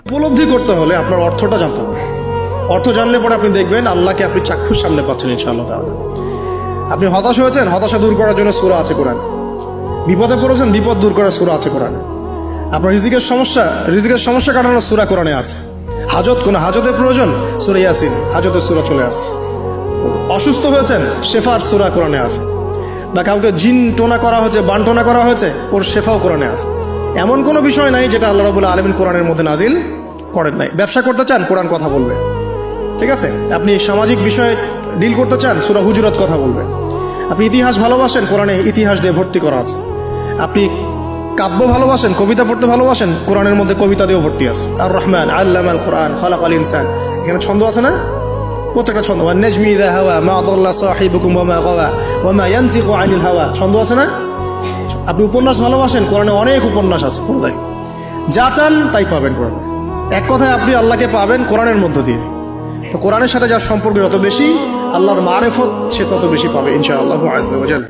উপলব্ধি করতে হলে আপনার অর্থটা জানতে হবে। অর্থ জানলে পরে আপনি দেখবেন আল্লাহকে আপনি চাক্ষুর সামনে পাচ্ছেন ইনশাআল্লাহ তাআলা। আপনি হতাশ হয়েছেন, হতাশা দূর করার জন্য সূরা আছে কোরআন। বিপদে পড়েছেন, বিপদ দূর করার সূরা আছে কোরআনে। আপনার রিজিকের সমস্যা কাটানোর সূরা কোরআনে আছে। কোনো হাজতের প্রয়োজন, সূরা ইয়াসিন, হাজতের সূরা চলে আসে। অসুস্থ হয়েছেন, শেফার সূরা কোরআনে আছে। বা কাউকে জিন টোনা করা হয়েছে, বান টোনা করা হয়েছে, ওর শেফাও কোরআনে আছে। এমন কোনো বিষয় নাই যেটা আল্লাহ রাব্বুল আলামিন কোরআনের মধ্যে নাজিল করেন নাই। ব্যবসা করতে চান, কোরআন কথা বলবে, ঠিক আছে? আপনি সামাজিক বিষয়ে ডিল করতে চান, সূরা হুজুরাত কথা বলবে। আপনি ইতিহাস ভালোবাসেন, কোরআনে ইতিহাস দিয়ে ভর্তি করা আছে। আপনি কাব্য ভালোবাসেন, কবিতা পড়তে ভালোবাসেন, কোরআনের মধ্যে কবিতা দিয়েও ভর্তি আছে। আর রহমান আল্লামাল কোরআন খালাকাল ইনসান, এখানে ছন্দ আছে না? প্রত্যেকটা ছন্দ, ওয়ান নাজমি ইযা হাওয়া মা দাল্লা সাহিবুকুম ওয়া মা গাওয়া ওয়া মা ইয়ানতিকু আনিল হাওয়া, ছন্দ আছে না? আপনি উপন্যাস ভালোবাসেন, কোরআনে অনেক উপন্যাস আছে। কোরআনে যা চান তাই পাবেন কোরআনে। এক কথায় আপনি আল্লাহকে পাবেন কোরআনের মধ্য দিয়ে। তো কোরআনের সাথে যার সম্পর্ক যত বেশি, আল্লাহর মারিফত সে তত বেশি পাবে ইনশাআল্লাহু আযজা ওয়া জাল।